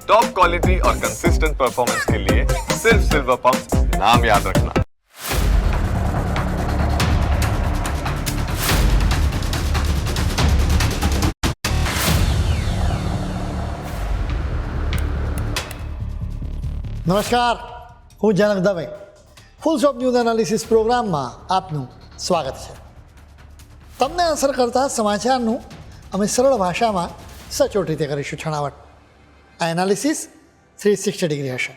Top quality और consistent performance के लिए सिर्फ सिल्वर पंप नाम याद रखना। નમસ્કાર, હું Janak Dave. Full stop news analysis પ્રોગ્રામમાં આપનું સ્વાગત છે. તમને અસર કરતા સમાચારનું અમે સરળ ભાષામાં સચોટ રીતે કરીશું છણાવટ. આ એનાલિસિસ 360 ડિગ્રી હશે,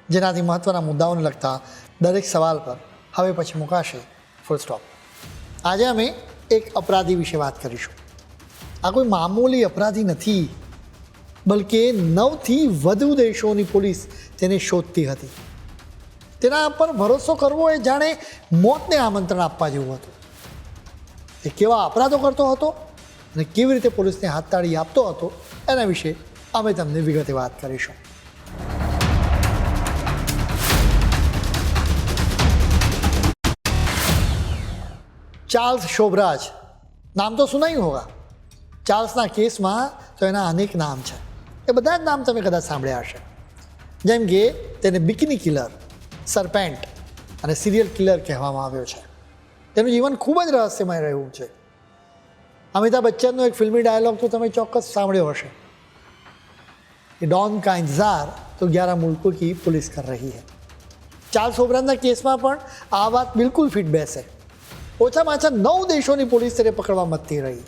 જેનાથી મહત્ત્વના મુદ્દાઓને લગતા દરેક સવાલ પર હવે પછી મુકાશે ફૂલ સ્ટોપ. આજે અમે એક અપરાધી વિશે વાત કરીશું. આ કોઈ મામૂલી અપરાધી નથી, બલકે 9થી વધુ દેશોની પોલીસ તેને શોધતી હતી. તેના પર ભરોસો કરવો એ જાણે મોતને આમંત્રણ આપવા જેવું હતું. એ કેવા અપરાધો કરતો હતો અને કેવી રીતે પોલીસને હાથતાળી આપતો હતો, એના વિશે અમે તમને વિગતે વાત કરીશું. ચાર્લ્સ શોભરાજ નામ તો સુનાયું હોગા. ચાર્લ્સના કેસમાં તો એના અનેક નામ છે. એ બધા જ નામ તમે કદાચ સાંભળ્યા હશે. જેમ કે તેને બિકિની કિલર, સરપેન્ટ અને સિરિયલ કિલર કહેવામાં આવ્યો છે. તેનું જીવન ખૂબ જ રહસ્યમય રહ્યું છે. અમિતાભ બચ્ચનનો એક ફિલ્મી ડાયલોગ તો તમે ચોક્કસ સાંભળ્યો હશે કે ડॉन का इंतजार तो 11 मुल्कों की पुलिस कर रही है. ચાર્લ્સ શોભરાજના કેસમાં પણ આ વાત બિલકુલ ફિટ બેસે. ઓછામાં ઓછા 9 દેશોની પોલીસ તેને પકડવા મથતી રહી.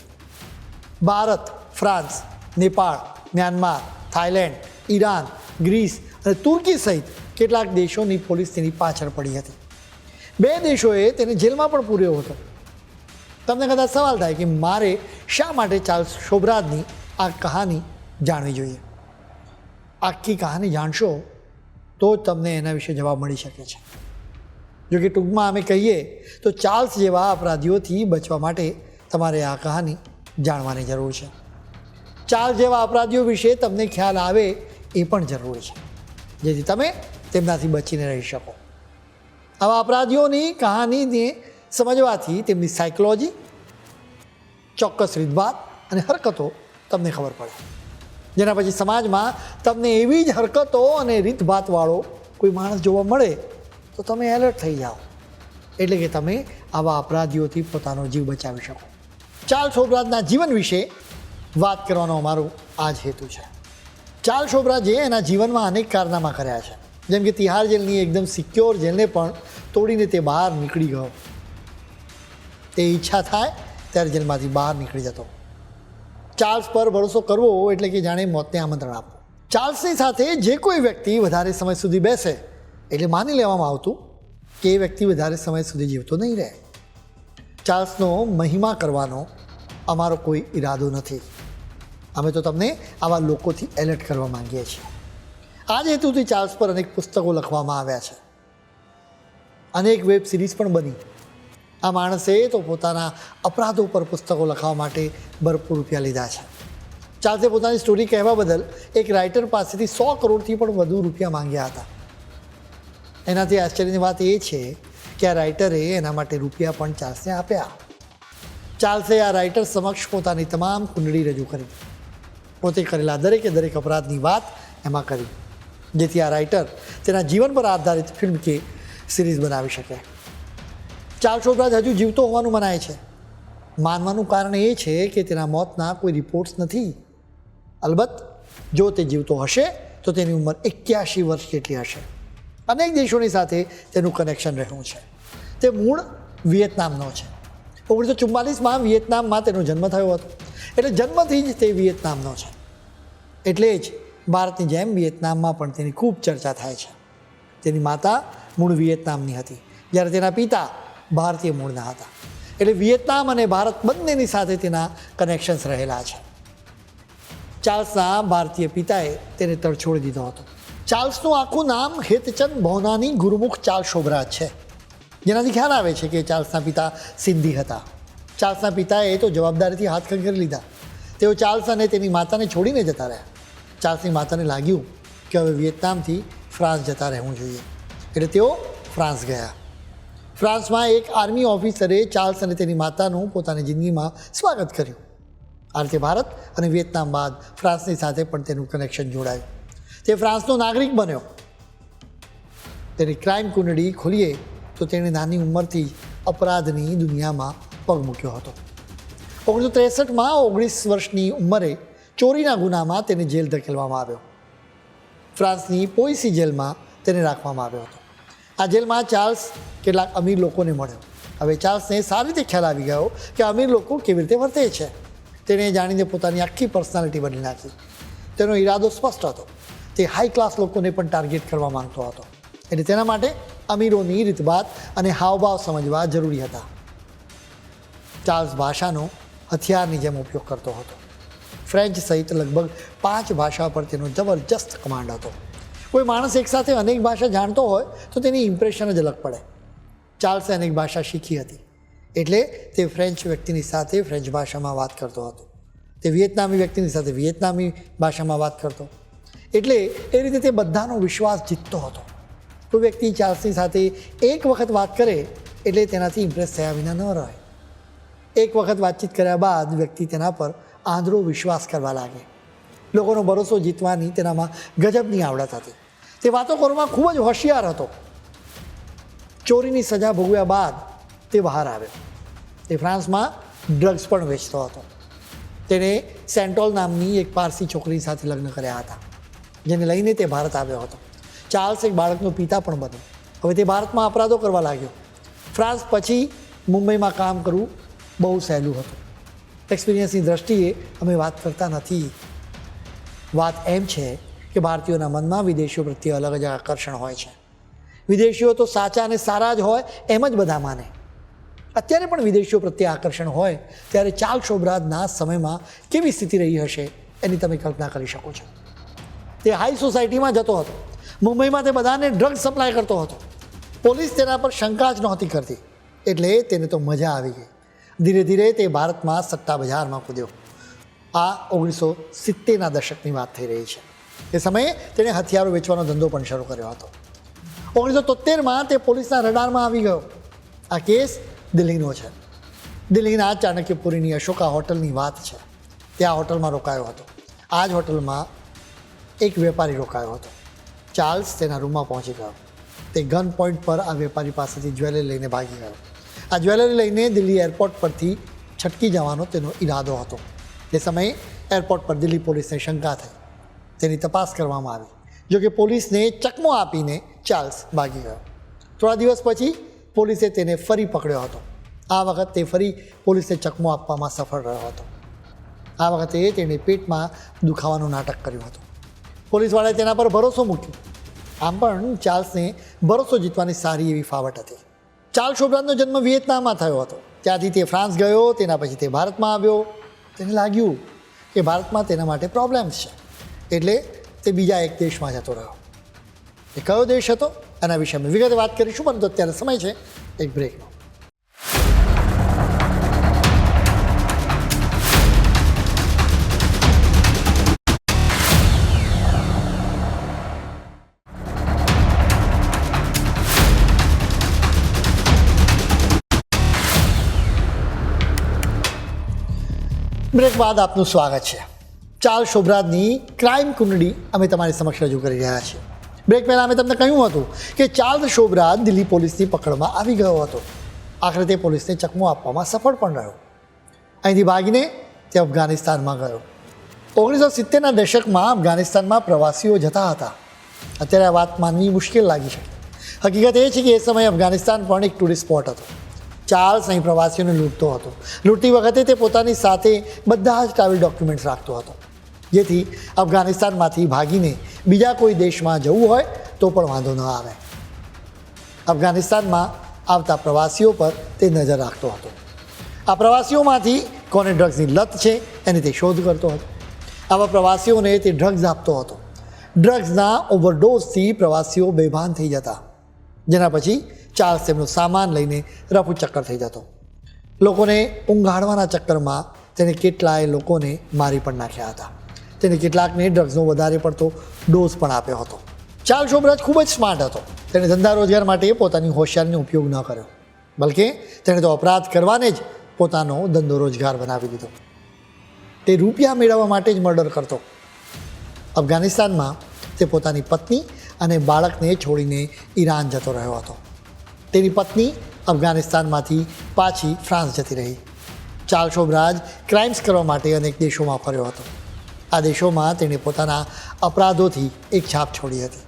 Bharat, France, Nepal, Myanmar, Thailand, Iran, Greece અને તુર્કી સહિત કેટલાક દેશોની પોલીસ તેની પાછળ પડી હતી. 2 દેશોએ તેને જેલમાં પણ પૂર્યો હતો. તમને કદાચ સવાલ થાય કે મારે શા માટે ચાર્લ્સ શોભરાજની આ કહાની જાણવી જોઈએ. આખી કહાની જાણશો તો જ તમને એના વિશે જવાબ મળી શકે છે. જો કે ટૂંકમાં અમે કહીએ તો ચાર્લ્સ જેવા અપરાધીઓથી બચવા માટે તમારે આ કહાની જાણવાની જરૂર છે. ચાર્લ્સ જેવા અપરાધીઓ વિશે તમને ખ્યાલ આવે એ પણ જરૂરી છે, જેથી તમે તેમનાથી બચીને રહી શકો. આવા અપરાધીઓની કહાનીને સમજવાથી તેમની સાયકોલોજી, ચોક્કસ રીતભાત અને હરકતો તમને ખબર પડે, જેના પછી સમાજમાં તમને એવી જ હરકતો અને રીતભાતવાળો કોઈ માણસ જોવા મળે તો તમે એલર્ટ થઈ જાઓ, એટલે કે તમે આવા અપરાધીઓથી પોતાનો જીવ બચાવી શકો. ચાર્લ્સ શોભરાજના જીવન વિશે વાત કરવાનો અમારો આ જ હેતુ છે. ચાર્લ્સ શોભરાજે એના જીવનમાં અનેક કારનામા કર્યા છે. જેમ કે તિહાર જેલની એકદમ સિક્યોર જેલને પણ તોડીને તે બહાર નીકળી ગયો. તે ઈચ્છા થાય ત્યારે જેલમાંથી બહાર નીકળી જતો. ચાર્લ્સ પર ભરોસો કરવો એટલે કે જાણે મોતને આમંત્રણ આપવું. ચાર્લ્સની સાથે જે કોઈ વ્યક્તિ વધારે સમય સુધી બેસે એટલે માની લેવામાં આવતું કે એ વ્યક્તિ વધારે સમય સુધી જીવતો નહીં રહે. ચાર્લ્સનો મહિમા કરવાનો અમારો કોઈ ઈરાદો નથી. અમે તો તમને આવા લોકોથી એલર્ટ કરવા માંગીએ છીએ. આ જ હેતુથી ચાર્લ્સ પર અનેક પુસ્તકો લખવામાં આવ્યા છે, અનેક વેબ સિરીઝ પણ બની. આ માણસે તો પોતાના અપરાધો પર પુસ્તકો લખવા માટે ભરપૂર રૂપિયા લીધા છે. ચાર્લ્સે પોતાની સ્ટોરી કહેવા બદલ એક રાઇટર પાસેથી 100 કરોડથી પણ વધુ રૂપિયા માંગ્યા હતા. એનાથી આશ્ચર્યની વાત એ છે કે આ રાઇટરે એના માટે રૂપિયા પણ ચાર્લ્સને આપ્યા. ચાર્લ્સે આ રાઇટર સમક્ષ પોતાની તમામ કુંડળી રજૂ કરી, પોતે કરેલા દરેક અપરાધની વાત એમાં કરી, જેથી આ રાઇટર તેના જીવન પર આધારિત ફિલ્મ કે સિરીઝ બનાવી શકે. ચાર્લ્સ શોભરાજ હજુ જીવતો હોવાનું મનાય છે. માનવાનું કારણ એ છે કે તેના મોતના કોઈ રિપોર્ટ્સ નથી. અલબત્ત જો તે જીવતો હશે તો તેની ઉંમર 81 વર્ષ જેટલી હશે. અનેક દેશોની સાથે તેનું કનેક્શન રહ્યું છે. તે મૂળ વિયેતનામનો છે. 1944માં વિયેતનામમાં તેનો જન્મ થયો હતો, એટલે જન્મથી જ તે વિયેતનામનો છે. એટલે જ ભારતની જેમ વિયેતનામમાં પણ તેની ખૂબ ચર્ચા થાય છે. તેની માતા મૂળ વિયેતનામની હતી, જ્યારે તેના પિતા ભારતીય મૂળના હતા. એટલે વિયેતનામ અને ભારત બંનેની સાથે તેના કનેક્શન્સ રહેલા છે. ચાર્લ્સના ભારતીય પિતાએ તેને તરછોડી દીધો હતો. ચાર્લ્સનું આખું નામ હેતચંદ ભવનાની ગુરુમુખ ચાર્લ્સ શોભરાજ છે, જેનાથી ખ્યાલ આવે છે કે ચાર્લ્સના પિતા સિંધી હતા. ચાર્લ્સના પિતાએ તો જવાબદારીથી હાથ ખંખેરી લીધા. તેઓ ચાર્લ્સ અને તેની માતાને છોડીને જતા રહ્યા. ચાર્લ્સની માતાને લાગ્યું કે હવે વિયેતનામથી ફ્રાન્સ જતા રહેવું જોઈએ, એટલે તેઓ ફ્રાન્સ ગયા. ફ્રાન્સમાં એક આર્મી ઓફિસરે ચાર્લ્સ અને તેની માતાનું પોતાની જિંદગીમાં સ્વાગત કર્યું. આ રીતે ભારત અને વિયેતનામ બાદ ફ્રાન્સની સાથે પણ તેનું કનેક્શન જોડાયું. તે ફ્રાન્સનો નાગરિક બન્યો. તેની ક્રાઇમ કુંડળી ખોલીએ તો તેણે નાની ઉંમરથી અપરાધની દુનિયામાં પગ મૂક્યો હતો. 1963માં 19 વર્ષની ઉંમરે ચોરીના ગુનામાં તેને જેલ ધકેલવામાં આવ્યો. ફ્રાન્સની પોઈસી જેલમાં તેને રાખવામાં આવ્યો હતો. આ જેલમાં ચાર્લ્સ કેટલાક અમીર લોકોને મળ્યો. હવે ચાર્લ્સને સારી રીતે ખ્યાલ આવી ગયો કે અમીર લોકો કેવી રીતે વર્તે છે. તેણે જાણીને પોતાની આખી પર્સનાલિટી બદલી નાખી. તેનો ઈરાદો સ્પષ્ટ હતો. તે હાઈ ક્લાસ લોકોને પણ ટાર્ગેટ કરવા માંગતો હતો. એટલે તેના માટે અમીરોની રીતભાત અને હાવભાવ સમજવા જરૂરી હતા. ચાર્લ્સ ભાષાનો હથિયારની જેમ ઉપયોગ કરતો હતો. ફ્રેન્ચ સહિત લગભગ 5 ભાષા પર તેનો જબરજસ્ત કમાન્ડ હતો. કોઈ માણસ એકસાથે અનેક ભાષા જાણતો હોય તો તેની ઇમ્પ્રેશન જ અલગ પડે. ચાર્લ્સે અનેક ભાષા શીખી હતી, એટલે તે ફ્રેન્ચ વ્યક્તિની સાથે ફ્રેન્ચ ભાષામાં વાત કરતો હતો. તે વિયેતનામી વ્યક્તિની સાથે વિયેતનામી ભાષામાં વાત કરતો. એટલે એ રીતે તે બધાનો વિશ્વાસ જીતતો હતો. કોઈ વ્યક્તિ ચાર્લ્સની સાથે એક વખત વાત કરે એટલે તેનાથી ઇમ્પ્રેસ થયા વિના ન રહે. એક વખત વાતચીત કર્યા બાદ વ્યક્તિ તેના પર આંધળો વિશ્વાસ કરવા લાગે. લોકોનો ભરોસો જીતવાની તેનામાં ગજબની આવડત હતી. તે વાતો કરવામાં ખૂબ જ હોશિયાર હતો. ચોરીની સજા ભોગવ્યા બાદ તે બહાર આવ્યો. તે ફ્રાન્સમાં ડ્રગ્સ પણ વેચતો હતો. તેણે સેન્ટોલ નામની એક પારસી છોકરી સાથે લગ્ન કર્યા હતા, જેને લઈને તે ભારત આવ્યો હતો. ચાર્લ્સ એક બાળકનો પિતા પણ બન્યો. હવે તે ભારતમાં અપરાધો કરવા લાગ્યો. ફ્રાન્સ પછી મુંબઈમાં કામ કરવું બહુ સહેલું હતું. એક્સપિરિયન્સની દ્રષ્ટિએ અમે વાત કરતા નથી. વાત એમ છે કે ભારતીયોના મનમાં વિદેશીઓ પ્રત્યે અલગ જ આકર્ષણ હોય છે. વિદેશીઓ તો સાચા અને સારા જ હોય એમ જ બધા માને. અત્યારે પણ વિદેશીઓ પ્રત્યે આકર્ષણ હોય ત્યારે ચાર્લ્સ શોબ્રાજના સમયમાં કેવી સ્થિતિ રહી હશે એની તમે કલ્પના કરી શકો છો. તે હાઈ સોસાયટીમાં જતો હતો. મુંબઈમાં તે બધાને ડ્રગ્સ સપ્લાય કરતો હતો. પોલીસ તેના પર શંકા જ નહોતી કરતી, એટલે તેને તો મજા આવી ગઈ. ધીરે ધીરે તે ભારતમાં સટ્ટા બજારમાં કૂદ્યો. આ 1970ના દશકની વાત થઈ રહી છે. એ સમયે તેણે હથિયારો વેચવાનો ધંધો પણ શરૂ કર્યો હતો. 1973માં તે પોલીસના રડારમાં આવી ગયો. આ કેસ દિલ્હીનો છે. દિલ્હીના ચાણક્યપુરીની અશોકા હોટલની વાત છે. તે આ હોટલમાં રોકાયો હતો. આ જ હોટલમાં એક વેપારી રોકાયો હતો. ચાર્લ્સ તેના રૂમમાં પહોંચી ગયો. તે ગન પોઈન્ટ પર આ વેપારી પાસેથી જ્વેલરી લઈને ભાગી ગયો. આ જ્વેલરી લઈને દિલ્હી એરપોર્ટ પરથી છટકી જવાનો તેનો ઈરાદો હતો. તે સમયે એરપોર્ટ પર દિલ્હી પોલીસને શંકા થઈ. તેની તપાસ કરવામાં આવી. જોકે પોલીસને ચકમો આપીને ચાર્લ્સ ભાગી ગયો. થોડા દિવસ પછી પોલીસે તેને ફરી પકડ્યો હતો. આ વખત તે ફરી પોલીસને ચકમો આપવામાં સફળ રહ્યો હતો. આ વખતે તેણે પેટમાં દુખાવાનું નાટક કર્યું હતું. પોલીસવાળાએ તેના પર ભરોસો મૂક્યો. આમ પણ ચાર્લ્સને ભરોસો જીતવાની સારી એવી ફાવટ હતી. ચાર્લ્સ શોબ્રાજનો જન્મ વિયેતનામમાં થયો હતો. ત્યાંથી તે ફ્રાન્સ ગયો. તેના પછી તે ભારતમાં આવ્યો. તેને લાગ્યું કે ભારતમાં તેના માટે પ્રોબ્લેમ્સ છે, એટલે તે બીજા એક દેશમાં જતો રહ્યો. એ કયો દેશ હતો એના વિશે અમે વિગતે વાત કરીશું, પરંતુ અત્યારે સમય છે એક બ્રેકનો. બ્રેક બાદ આપનું સ્વાગત છે. ચાર્લ્સ શોબ્રાજની ક્રાઇમ કુંડળી અમે તમારી સમક્ષ રજૂ કરી રહ્યા છીએ. બ્રેક પહેલાં અમે તમને કહ્યું હતું કે ચાર્લ્સ શોબ્રાજ દિલ્હી પોલીસની પકડમાં આવી ગયો હતો. આખરે તે પોલીસને ચકમો આપવામાં સફળ પણ રહ્યો. અહીંથી ભાગીને તે અફઘાનિસ્તાનમાં ગયો. 1970ના દશકમાં અફઘાનિસ્તાનમાં પ્રવાસીઓ જતા હતા. અત્યારે આ વાત માનવી મુશ્કેલ લાગી શકે. હકીકત એ છે કે એ સમયે અફઘાનિસ્તાન પણ એક ટુરિસ્ટ સ્પોટ હતો. ચાર્લ્સ અહીં પ્રવાસીઓને લૂંટતો હતો. લૂંટતી વખતે તે પોતાની સાથે બધા જ ટ્રાવેલ ડોક્યુમેન્ટ્સ રાખતો હતો, જેથી અફઘાનિસ્તાનમાંથી ભાગીને બીજા કોઈ દેશમાં જવું હોય તો પણ વાંધો ન આવે. અફઘાનિસ્તાનમાં આવતા પ્રવાસીઓ પર તે નજર રાખતો હતો. આ પ્રવાસીઓમાંથી કોને ડ્રગ્સની લત છે એની તે શોધ કરતો હતો. આવા પ્રવાસીઓને તે ડ્રગ્સ આપતો હતો. ડ્રગ્સના ઓવરડોઝથી પ્રવાસીઓ બેભાન થઈ જતા, જેના પછી ચાર્લ્સ તેમનો સામાન લઈને રફુ ચક્કર થઈ જતો. લોકોને ઊંઘાડવાના ચક્કરમાં તેને કેટલાય લોકોને મારી પણ નાખ્યા હતા. તેને કેટલાકને ડ્રગ્સનો વધારે પડતો ડોઝ પણ આપ્યો હતો. ચાર્લ્સ શોબ્રાજ ખૂબ જ સ્માર્ટ હતો. તેણે ધંધા રોજગાર માટે પોતાની હોશિયારીનો ઉપયોગ ન કર્યો, બલકે તેણે તો અપરાધ કરવાને જ પોતાનો ધંધો રોજગાર બનાવી દીધો. તે રૂપિયા મેળવવા માટે જ મર્ડર કરતો. અફઘાનિસ્તાનમાં તે પોતાની પત્ની અને બાળકને છોડીને ઈરાન જતો રહ્યો હતો. તેની પત્ની અફઘાનિસ્તાનમાંથી પાછી ફ્રાન્સ જતી રહી. ચાર્લ્સ શોબ્રાજ ક્રાઇમ્સ કરવા માટે અનેક દેશોમાં ફર્યો હતો. આ દેશોમાં તેણે પોતાના અપરાધોથી એક છાપ છોડી હતી.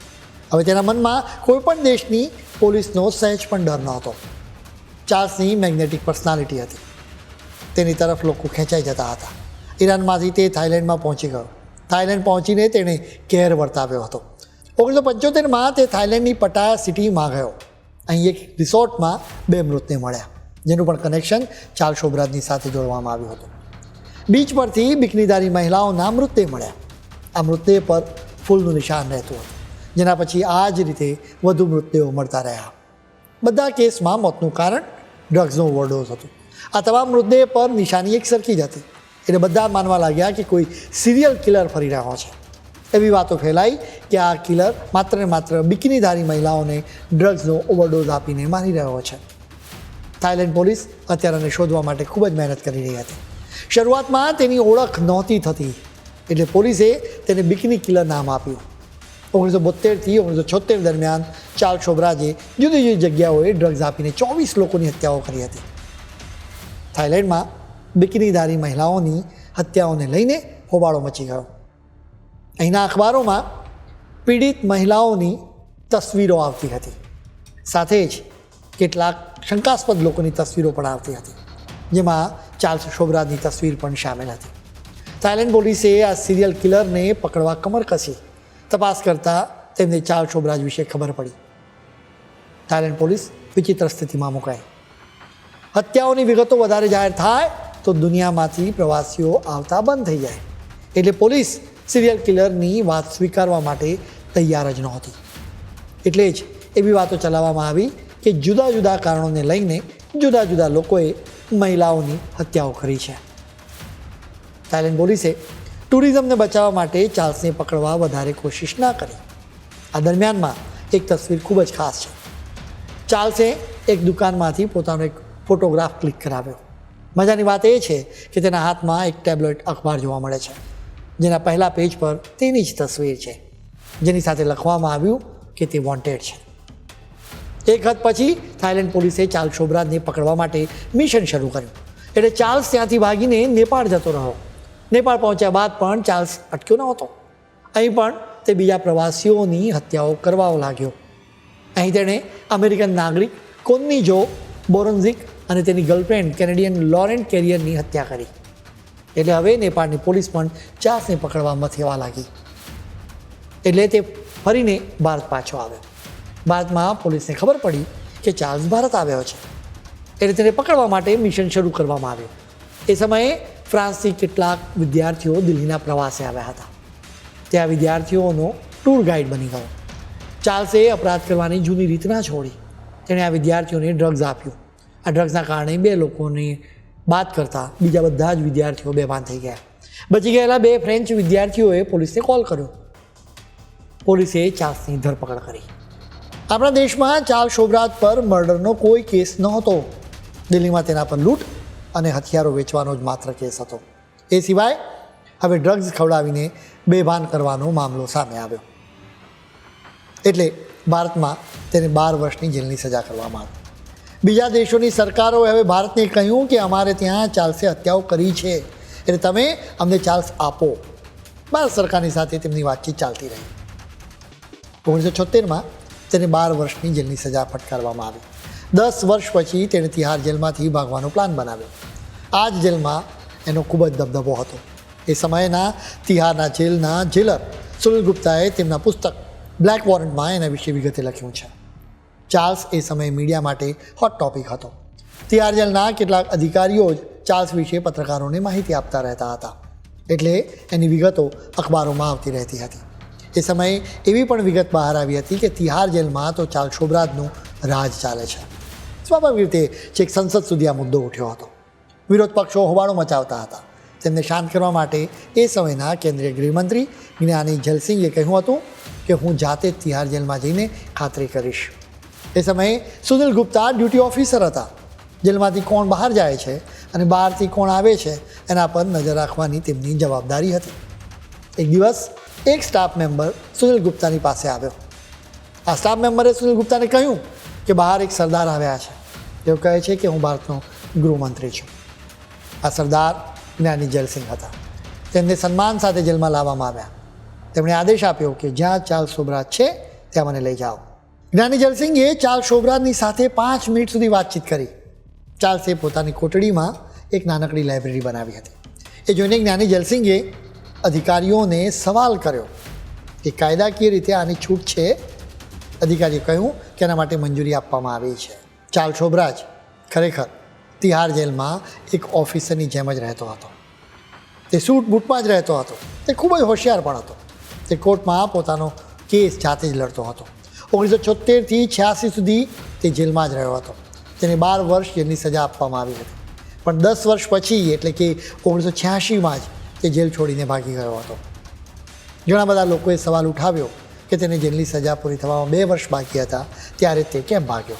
હવે તેના મનમાં કોઈપણ દેશની પોલીસનો સહેજ પણ ડર નહોતો. ચાર્લ્સની મેગ્નેટિક પર્સનાલિટી હતી. તેની તરફ લોકો ખેંચાઈ જતા હતા. ઈરાનમાંથી તે થાઇલેન્ડમાં પહોંચી ગયો. થાઇલેન્ડ પહોંચીને તેણે કહેર વર્તાવ્યો હતો. 1975માં તે થાઇલેન્ડની પટાયા સિટીમાં ગયો. અહીં એક રિસોર્ટમાં 2 મૃતદેહ મળ્યા, જેનું પણ કનેક્શન ચાર્લ્સ શોબ્રાજની સાથે જોડવામાં આવ્યું હતું. બીચ પરથી બિકનીધારી મહિલાઓના મૃતદેહ મળ્યા. આ મૃતદેહ પર ફૂલનું નિશાન રહેતું હતું, જેના પછી આ જ રીતે વધુ મૃતદેહો મળતા રહ્યા. બધા કેસમાં મોતનું કારણ ડ્રગ્સનો ઓવરડોઝ હતું. આ તમામ મૃતદેહ પર નિશાની એક સરખી જ હતી, એટલે બધા માનવા લાગ્યા કે કોઈ સિરિયલ કિલર ફરી રહ્યો છે. એવી વાતો ફેલાઈ કે આ કિલર માત્ર ને માત્ર બિકનીધારી મહિલાઓને ડ્રગ્સનો ઓવરડોઝ આપીને મારી રહ્યો છે. થાઇલેન્ડ પોલીસ હત્યારાને શોધવા માટે ખૂબ જ મહેનત કરી રહી હતી. શરૂઆતમાં તેની ઓળખ નહોતી થતી, એટલે પોલીસે તેને બિકની કિલર નામ આપ્યું. 1972થી 1976 દરમિયાન ચાર્લ્સ શોબ્રાજે જુદી જુદી જગ્યાઓએ ડ્રગ્સ આપીને 24 લોકોની હત્યાઓ કરી હતી. થાઇલેન્ડમાં બિકનીધારી મહિલાઓની હત્યાઓને લઈને હોબાળો મચી ગયો. અહીંના અખબારોમાં પીડિત મહિલાઓની તસવીરો આવતી હતી. સાથે જ કેટલાક શંકાસ્પદ લોકોની તસવીરો પણ આવતી હતી, જેમાં ચાર્લ્સ શોબ્રાજની તસવીર પણ સામેલ હતી. થાઇલેન્ડ પોલીસે આ સિરિયલ કિલરને પકડવા કમર કસી. તપાસ કરતાં તેમને ચાર્લ્સ શોબ્રાજ વિશે ખબર પડી. થાઇલેન્ડ પોલીસ વિચિત્ર સ્થિતિમાં મુકાઈ. હત્યાઓની વિગતો વધારે જાહેર થાય તો દુનિયામાંથી પ્રવાસીઓ આવતા બંધ થઈ જાય, એટલે પોલીસ સિરિયલ કિલરની વાત સ્વીકારવા માટે તૈયાર જ નહોતી. એટલે જ એવી વાતો ચલાવવામાં આવી કે જુદા જુદા કારણોને લઈને જુદા જુદા લોકોએ મહિલાઓની હત્યાઓ કરી છે. થાઇલેન્ડ પોલીસે ટુરિઝમને બચાવવા માટે ચાર્લ્સને પકડવા વધારે કોશિશ ના કરી. આ દરમિયાનમાં એક તસવીર ખૂબ જ ખાસ છે. ચાર્લ્સે એક દુકાનમાંથી પોતાનો એક ફોટોગ્રાફ ક્લિક કરાવ્યો. મજાની વાત એ છે કે તેના હાથમાં એક ટેબ્લેટ અખબાર જોવા મળે છે, જેના પહેલા પેજ પર તેની જ તસવીર છે, જેની સાથે લખવામાં આવ્યું કે તે વોન્ટેડ છે. એક હદ પછી થાઇલેન્ડ પોલીસે ચાર્લ્સ શોબ્રાજને પકડવા માટે મિશન શરૂ કર્યું. એટલે ચાર્લ્સ ત્યાંથી ભાગીને નેપાળ જતો રહ્યો. નેપાળ પહોંચ્યા બાદ પણ ચાર્લ્સ અટક્યો નહોતો. અહીં પણ તે બીજા પ્રવાસીઓની હત્યાઓ કરવા લાગ્યો. અહીં તેણે અમેરિકન નાગરિક કોન્ની જો બોરોન્ઝિક અને તેની ગર્લફ્રેન્ડ કેનેડિયન લોરેન કેરિયરની હત્યા કરી. એટલે હવે નેપાળની પોલીસ પણ ચાર્લ્સને પકડવા મથેવા લાગી. એટલે તે ફરીને ભારત પાછો આવ્યો. ભારતમાં પોલીસને ખબર પડી કે ચાર્લ્સ ભારત આવ્યો છે, એટલે તેને પકડવા માટે મિશન શરૂ કરવામાં આવ્યું. એ સમયે ફ્રાન્સથી કેટલાક વિદ્યાર્થીઓ દિલ્હીના પ્રવાસે આવ્યા હતા. ત્યાં વિદ્યાર્થીઓનો ટૂર ગાઈડ બની ગયો. ચાર્લ્સે અપરાધ કરવાની જૂની રીત ના છોડી. તેણે આ વિદ્યાર્થીઓને ડ્રગ્સ આપ્યું. આ ડ્રગ્સના કારણે 2 લોકોને બાદ કરતાં બીજા બધા જ વિદ્યાર્થીઓ બેભાન થઈ ગયા. બચી ગયેલા 2 ફ્રેન્ચ વિદ્યાર્થીઓએ પોલીસને કોલ કર્યો. પોલીસે ચાર્લ્સની ધરપકડ કરી. આપણા દેશમાં ચાર્લ્સ શોબ્રાજ પર મર્ડરનો કોઈ કેસ નહોતો. દિલ્હીમાં તેના પર લૂંટ અને હથિયારો વેચવાનો જ માત્ર કેસ હતો. એ સિવાય હવે ડ્રગ્સ ખવડાવીને બેભાન કરવાનો મામલો સામે આવ્યો. એટલે ભારતમાં તેને 12 વર્ષની જેલની સજા કરવામાં આવી. બીજા દેશોની સરકારોએ હવે ભારતને કહ્યું કે અમારે ત્યાં ચાર્લ્સે હત્યાઓ કરી છે, એટલે તમે અમને ચાર્લ્સ આપો. ભારત સરકારની સાથે તેમની વાતચીત ચાલતી રહી. 1976માં તેને 12 વર્ષની જેલની સજા ફટકારવામાં આવી. 10 વર્ષ પછી તેણે તિહાર જેલમાંથી ભાગવાનો પ્લાન બનાવ્યો. આ જ જેલમાં એનો ખૂબ જ દબદબો હતો. એ સમયના તિહારના જેલના જેલર સુનિલ ગુપ્તાએ તેમના પુસ્તક બ્લેક વોરંટમાં એના વિશે વિગતે લખ્યું છે. ચાર્લ્સ એ સમયે મીડિયા માટે હોટ ટોપિક હતો. તિહાર જેલના કેટલાક અધિકારીઓ જ ચાર્લ્સ વિશે પત્રકારોને માહિતી આપતા રહેતા હતા, એટલે એની વિગતો અખબારોમાં આવતી રહેતી હતી. એ સમયે એવી પણ વિગત બહાર આવી હતી કે તિહાર જેલમાં તો ચાર્લ્સ શોબ્રાજનું રાજ ચાલે છે. સ્વાભાવિક રીતે છેક સંસદ સુધી આ મુદ્દો ઉઠ્યો હતો. વિરોધ પક્ષો હોબાળો મચાવતા હતા. તેમને શાંત કરવા માટે એ સમયના કેન્દ્રીય ગૃહમંત્રી જ્ઞાની જલસિંગે કહ્યું હતું કે હું જાતે જ તિહાર જેલમાં જઈને ખાતરી કરીશ. એ સમયે સુનિલ ગુપ્તા ડ્યુટી ઓફિસર હતા. જેલમાંથી કોણ બહાર જાય છે અને બહારથી કોણ આવે છે એના પર નજર રાખવાની તેમની જવાબદારી હતી. એક દિવસ એક સ્ટાફ મેમ્બર સુનિલ ગુપ્તાની પાસે આવ્યો. આ સ્ટાફ મેમ્બરે સુનિલ ગુપ્તાને કહ્યું કે બહાર એક સરદાર આવ્યા છે. તેઓ કહે છે કે હું ભારતનો ગૃહમંત્રી છું. આ સરદાર જ્ઞાની જયસિંહ હતા. તેમને સન્માન સાથે જેલમાં લાવવામાં આવ્યા. તેમણે આદેશ આપ્યો કે જ્યાં ચાર્લ્સ શોભરાજ છે ત્યાં મને લઈ જાઓ. જ્ઞાની જયસિંહે ચાર્લ્સ શોભરાજની સાથે 5 મિનિટ સુધી વાતચીત કરી. ચાર્લ્સે પોતાની કોટડીમાં એક નાનકડી લાઇબ્રેરી બનાવી હતી. એ જોઈને જ્ઞાની જયસિંહે અધિકારીઓને સવાલ કર્યો કે કાયદાકીય રીતે આની છૂટ છે. અધિકારીએ કહ્યું કે એના માટે મંજૂરી આપવામાં આવી છે. ચાર્લ્સ શોભરાજ ખરેખર તિહાર જેલમાં એક ઓફિસરની જેમ જ રહેતો હતો. તે સૂટ બૂટમાં જ રહેતો હતો. તે ખૂબ જ હોશિયાર પણ હતો. તે કોર્ટમાં પોતાનો કેસ જાતે જ લડતો હતો. 1976થી 86 સુધી તે જેલમાં જ રહ્યો હતો. તેને 12 વર્ષ જેલની સજા આપવામાં આવી હતી. પણ 10 વર્ષ પછી એટલે કે 1986માં જ તે જેલ છોડીને ભાગી ગયો હતો. ઘણા બધા લોકોએ સવાલ ઉઠાવ્યો કે તેને જેલની સજા પૂરી થવામાં 2 વર્ષ બાકી હતા ત્યારે તે કેમ ભાગ્યો.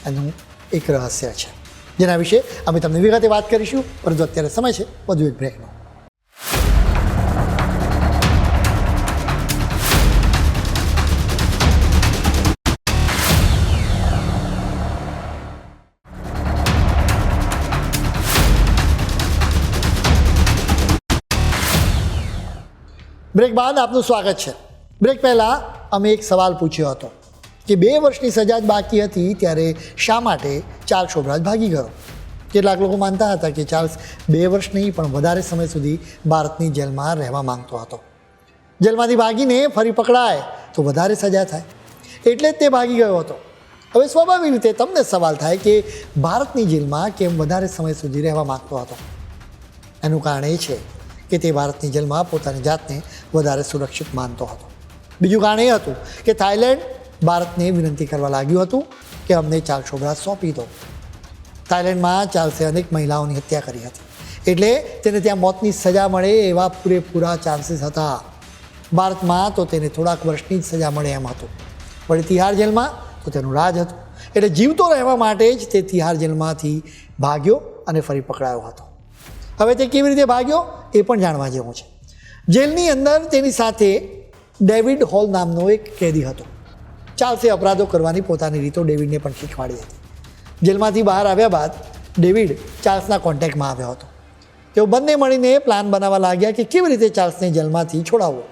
એનું એક રહસ્ય છે જેના વિશે અમે તમને વિગતે વાત કરીશું. પરંતુ અત્યારે સમય છે વધુ એક બ્રેકનો. બ્રેક બાદ આપનું સ્વાગત છે. બ્રેક પહેલાં અમે એક સવાલ પૂછ્યો હતો કે 2 વર્ષની સજા જ બાકી હતી ત્યારે શા માટે ચાર્લ્સ શોભરાજ ભાગી ગયો. કેટલાક લોકો માનતા હતા કે ચાર્લ્સ 2 વર્ષ નહીં પણ વધારે સમય સુધી ભારતની જેલમાં રહેવા માંગતો હતો. જેલમાંથી ભાગીને ફરી પકડાય તો વધારે સજા થાય એટલે જ તે ભાગી ગયો હતો. હવે સ્વાભાવિક રીતે તમને સવાલ થાય કે ભારતની જેલમાં કેમ વધારે સમય સુધી રહેવા માંગતો હતો. એનું કારણ એ છે કે તે ભારતની જેલમાં પોતાની જાતને વધારે સુરક્ષિત માનતો હતો. બીજું કારણ એ હતું કે થાઈલેન્ડ ભારતને વિનંતી કરવા લાગ્યું હતું કે અમને ચાર્લ્સ શોભરાજ સોંપી દો. થાઈલેન્ડમાં ચાર્લ્સે અનેક મહિલાઓની હત્યા કરી હતી એટલે તેને ત્યાં મોતની સજા મળે એવા પૂરેપૂરા ચાન્સીસ હતા. ભારતમાં તો તેને થોડાક વર્ષની જ સજા મળે એમ હતું. વળી તિહાર જેલમાં તો તેનું રાજ હતું એટલે જીવતો રહેવા માટે જ તે તિહાર જેલમાંથી ભાગ્યો અને ફરી પકડાયો હતો. હવે તે કેવી રીતે ભાગ્યો એ પણ જાણવા જેવું છે. જેલની અંદર તેની સાથે ડેવિડ હોલ નામનો એક કેદી હતો. ચાર્લ્સે અપરાધો કરવાની પોતાની રીતો ડેવિડને પણ શીખવાડી હતી. જેલમાંથી બહાર આવ્યા બાદ ડેવિડ ચાર્લ્સના કોન્ટેક્ટમાં આવ્યો હતો. તેઓ બંને મળીને પ્લાન બનાવવા લાગ્યા કે કેવી રીતે ચાર્લ્સને જેલમાંથી છોડાવવો.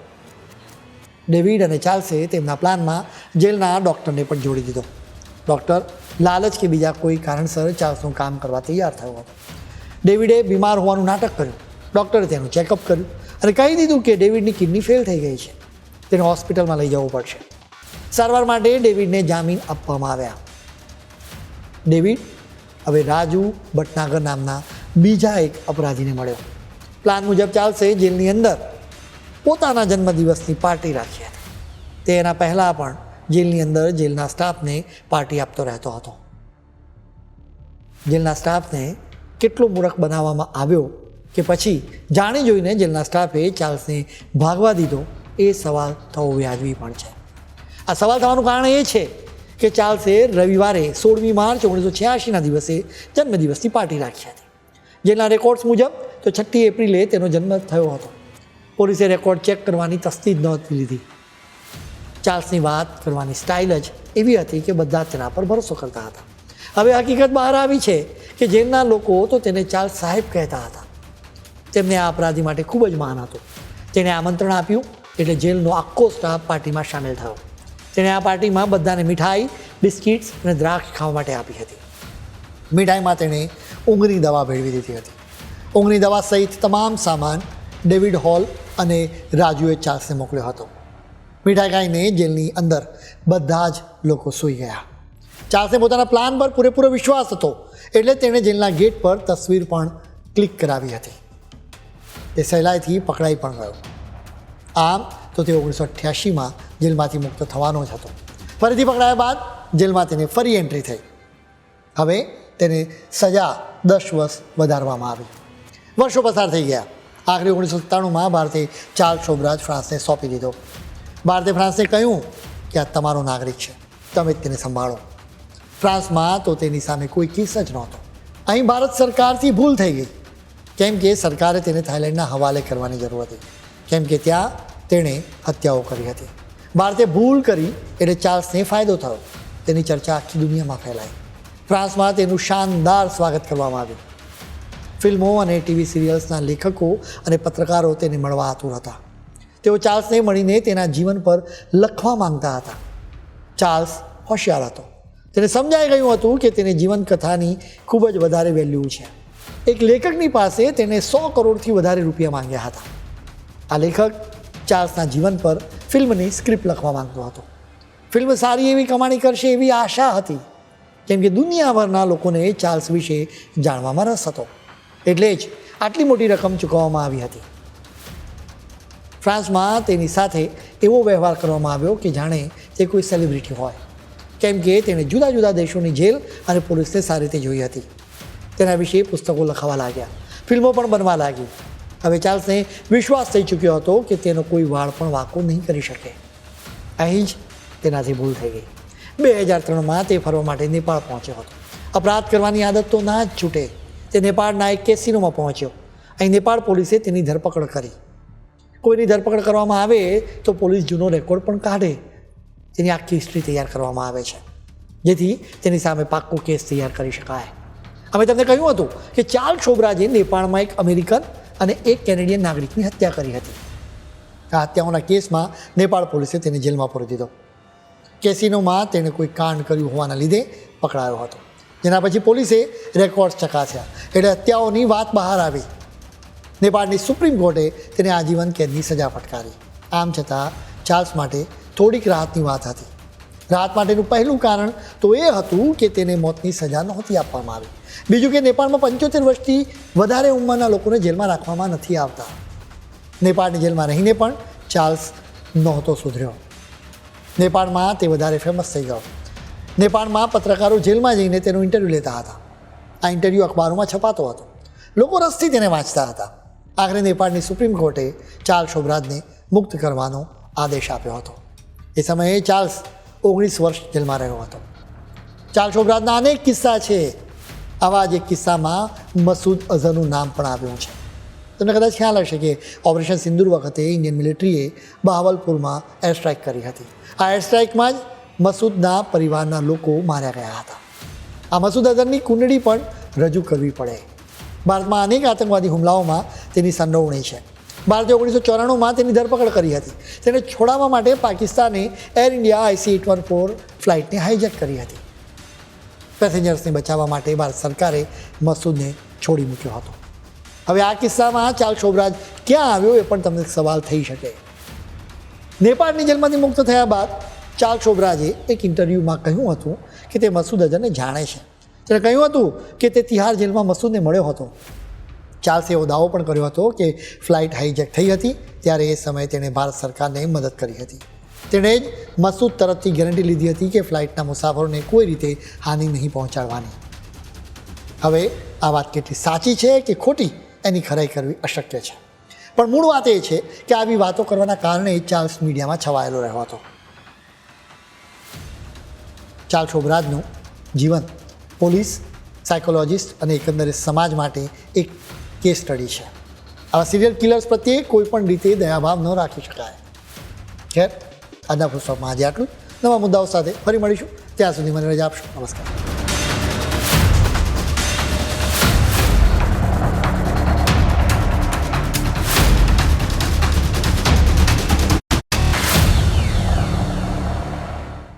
ડેવિડ અને ચાર્લ્સે તેમના પ્લાનમાં જેલના ડૉક્ટરને પણ જોડી દીધો. ડૉક્ટર લાલચ કે બીજા કોઈ કારણસર ચાર્લ્સનું કામ કરવા તૈયાર થયો હતો. ડેવિડે બીમાર હોવાનું નાટક કર્યું. ડૉક્ટરે તેનું ચેકઅપ કર્યું અને કહી દીધું કે ડેવિડની કિડની ફેલ થઈ ગઈ છે. તેને હોસ્પિટલમાં લઈ જવું પડશે. સારવાર માટે ડેવિડને જામીન આપવામાં આવ્યા. ડેવિડ હવે રાજુ ભટનાગર નામના બીજા એક અપરાધીને મળ્યો. પ્લાન મુજબ ચાર્લ્સે જેલની અંદર પોતાના જન્મદિવસની પાર્ટી રાખી હતી. તે એના પહેલાં પણ જેલની અંદર જેલના સ્ટાફને પાર્ટી આપતો રહેતો હતો. જેલના સ્ટાફને કેટલો મૂર્ખ બનાવવામાં આવ્યો કે પછી જાણી જોઈને જેલના સ્ટાફે ચાર્લ્સને ભાગવા દીધો એ સવાલ થવો વ્યાજબી પણ છે. આ સવાલ થવાનું કારણ એ છે કે ચાર્લ્સે રવિવારે 16મી માર્ચ 1986ના દિવસે જન્મદિવસની પાર્ટી રાખી હતી. જેલના રેકોર્ડ્સ મુજબ તો 6 એપ્રિલે તેનો જન્મ થયો હતો. પોલીસે રેકોર્ડ ચેક કરવાની તસ્દી જ નહોતી લીધી. ચાર્લ્સની વાત કરવાની સ્ટાઇલ જ એવી હતી કે બધા તેના પર ભરોસો કરતા હતા. હવે હકીકત બહાર આવી છે કે જેલના લોકો તો તેને ચાર્લ્સ સાહેબ કહેતા હતા. તેમને આ અપરાધી માટે ખૂબ જ માન હતું. તેણે આમંત્રણ આપ્યું એટલે જેલનો આખો સ્ટાફ પાર્ટીમાં સામેલ થયો. તેણે આ પાર્ટીમાં બધાને મીઠાઈ, બિસ્કિટ્સ અને દ્રાક્ષ ખાવા માટે આપી હતી. મીઠાઈમાં તેણે ઊંઘની દવા ભેળવી દીધી હતી. ઊંઘની દવા સહિત તમામ સામાન ડેવિડ હોલ અને રાજુએ ચાર્લ્સને મોકલ્યો હતો. મીઠાઈ ખાઈને જેલની અંદર બધા જ લોકો સૂઈ ગયા. ચાર્લ્સને પોતાના પ્લાન પર પૂરેપૂરો વિશ્વાસ હતો એટલે તેણે જેલના ગેટ પર તસવીર પણ ક્લિક કરાવી હતી. તે સહેલાઈથી પકડાઈ પણ ગયો. આમ તો તે 1988માં જેલમાંથી મુક્ત થવાનો જ હતો. ફરીથી પકડાયા બાદ જેલમાં તેને ફરી એન્ટ્રી થઈ. હવે તેને સજા 10 વર્ષ વધારવામાં આવી. વર્ષો પસાર થઈ ગયા. આખરે 1997માં ભારતે ચાર્લ્સ શોભરાજ ફ્રાન્સને સોંપી દીધો. ભારતે ફ્રાન્સને કહ્યું કે આ તમારો નાગરિક છે, તમે જ તેને સંભાળો. ફ્રાન્સમાં તો તેની સામે કોઈ કેસ જ નહોતો. અહીં ભારત સરકારથી ભૂલ થઈ ગઈ કેમ કે સરકારે તેને થાઈલેન્ડના હવાલે કરવાની જરૂર હતી કેમ કે ત્યાં તેણે હત્યાઓ કરી હતી. ભારતે ભૂલ કરી એટલે ચાર્લ્સને ફાયદો થયો. તેની ચર્ચા આખી દુનિયામાં ફેલાઈ. ફ્રાન્સમાં તેનું શાનદાર સ્વાગત કરવામાં આવ્યું. ફિલ્મો અને ટીવી સિરિયલ્સના લેખકો અને પત્રકારો તેને મળવા આતુર હતા. તેઓ ચાર્લ્સને મળીને તેના જીવન પર લખવા માંગતા હતા. ચાર્લ્સ હોશિયાર હતો. તેને સમજાઈ ગયું હતું કે તેની જીવન કથાની ખૂબ જ વધારે વેલ્યુ છે. એક લેખકની પાસે તેને 100 કરોડથી વધારે રૂપિયા માંગ્યા હતા. આ લેખક ચાર્લ્સના જીવન પર ફિલ્મની સ્ક્રિપ્ટ લખવા માંગતો હતો. ફિલ્મ સારી એવી કમાણી કરશે એવી આશા હતી, કેમ કે દુનિયાભરના લોકોને ચાર્લ્સ વિશે જાણવામાં રસ હતો. એટલે જ આટલી મોટી રકમ ચૂકવવામાં આવી હતી. ફ્રાન્સમાં તેની સાથે એવો વ્યવહાર કરવામાં આવ્યો કે જાણે તે કોઈ સેલિબ્રિટી હોય, કેમ કે તેણે જુદા જુદા દેશોની જેલ અને પોલીસને સારી રીતે જોઈ હતી. તેના વિશે પુસ્તકો લખવા લાગ્યા, ફિલ્મો પણ બનવા લાગી. હવે ચાર્લ્સને વિશ્વાસ થઈ ચૂક્યો હતો કે તેનો કોઈ વાળ પણ વાંકો નહીં કરી શકે. અહીં જ તેનાથી ભૂલ થઈ ગઈ. 2003માં તે ફરવા માટે નેપાળ પહોંચ્યો હતો. અપરાધ કરવાની આદત તો ના જ છૂટે. તે નેપાળના એક કેસિનોમાં પહોંચ્યો. અહીં નેપાળ પોલીસે તેની ધરપકડ કરી. કોઈની ધરપકડ કરવામાં આવે તો પોલીસ જૂનો રેકોર્ડ પણ કાઢે. તેની આખી હિસ્ટ્રી તૈયાર કરવામાં આવે છે, જેથી તેની સામે પાક્કો કેસ તૈયાર કરી શકાય. અમે તમને કહ્યું હતું કે ચાર્લ્સ શોબ્રાજે નેપાળમાં એક અમેરિકન અને એક કેનેડિયન નાગરિકની હત્યા કરી હતી. આ હત્યાઓના કેસમાં નેપાળ પોલીસે તેને જેલમાં પૂરી દીધો. કેસિનોમાં તેણે કોઈ કાંડ કર્યું હોવાના લીધે પકડાયો હતો, જેના પછી પોલીસે રેકોર્ડ્સ ચકાસ્યા એટલે હત્યાઓની વાત બહાર આવી. નેપાળની સુપ્રીમ કોર્ટે તેને આજીવન કેદની સજા ફટકારી. આમ છતાં ચાર્લ્સ માટે થોડીક રાહતની વાત હતી. રાહત માટેનું પહેલું કારણ તો એ હતું કે તેને મોતની સજા નહોતી આપવામાં આવી. બીજું કે નેપાળમાં 75 વર્ષથી વધારે ઉંમરના લોકોને જેલમાં રાખવામાં નથી આવતા. નેપાળની જેલમાં રહીને પણ ચાર્લ્સ નહોતો સુધર્યો. નેપાળમાં તે વધારે ફેમસ થઈ ગયો. નેપાળમાં પત્રકારો જેલમાં જઈને તેનો ઇન્ટરવ્યૂ લેતા હતા. આ ઇન્ટરવ્યૂ અખબારોમાં છપાતો હતો. લોકો રસથી તેને વાંચતા હતા. આખરે નેપાળની સુપ્રીમ કોર્ટે ચાર્લ્સ શોબ્રાજને મુક્ત કરવાનો આદેશ આપ્યો હતો. એ સમયે ચાર્લ્સ 19 વર્ષ જેલમાં રહ્યો હતો. ચાર્લ્સ શોબ્રાજના અનેક કિસ્સા છે. આવા જ એક કિસ્સામાં મસૂદ અઝહરનું નામ પણ આવ્યું છે. તમને કદાચ ખ્યાલ હશે કે ઓપરેશન સિંદૂર વખતે ઇન્ડિયન મિલિટરીએ બહાવલપુરમાં એર સ્ટ્રાઇક કરી હતી. આ એર સ્ટ્રાઇકમાં જ મસૂદના પરિવારના લોકો માર્યા ગયા હતા. આ મસૂદ અઝહરની કુંડળી પણ રજૂ કરવી પડે. ભારતમાં અનેક આતંકવાદી હુમલાઓમાં તેની સંડોવણી છે. ભારતે 1994માં તેની ધરપકડ કરી હતી. તેને છોડાવવા માટે પાકિસ્તાને એર ઇન્ડિયા IC-814 ફ્લાઇટને હાઇજેક કરી હતી. પેસેન્જર્સને બચાવવા માટે ભારત સરકારે મસૂદને છોડી મૂક્યો હતો. હવે આ કિસ્સામાં ચાર્લ્સ શોબ્રાજ ક્યાં આવ્યો એ પણ તમને સવાલ થઈ શકે. નેપાળની જેલમાંથી મુક્ત થયા બાદ ચાર્લ્સ શોબ્રાજે એક ઇન્ટરવ્યૂમાં કહ્યું હતું કે તે મસૂદ અઝહરને જાણે છે. તેણે કહ્યું હતું કે તે તિહાર જેલમાં મસૂદને મળ્યો હતો. ચાર્લ્સે એવો દાવો પણ કર્યો હતો કે ફ્લાઇટ હાઇજેક થઈ હતી ત્યારે એ સમયે તેણે ભારત સરકારને મદદ કરી હતી. તેણે જ મસૂદ તરફથી ગેરંટી લીધી હતી કે ફ્લાઇટના મુસાફરોને કોઈ રીતે હાનિ નહીં પહોંચાડવાની. હવે આ વાત કેટલી સાચી છે કે ખોટી એની ખરાઈ કરવી અશક્ય છે. પણ મૂળ વાત એ છે કે આવી વાતો કરવાના કારણે ચાર્લ્સ મીડિયામાં છવાયેલો રહ્યો હતો. ચાર્લ્સ શોબ્રાજનું જીવન પોલીસ, સાયકોલોજિસ્ટ અને એકંદરે સમાજ માટે એક કેસ સ્ટડી છે. આવા સિરિયલ કિલર્સ પ્રત્યે કોઈ પણ રીતે દયાભાવ ન રાખી શકાય. ખેર, આજના પુસ્તકમાં આજે આટલું. નવા મુદ્દાઓ સાથે ફરી મળીશું. ત્યાં સુધી મને રજા આપશો. નમસ્કાર.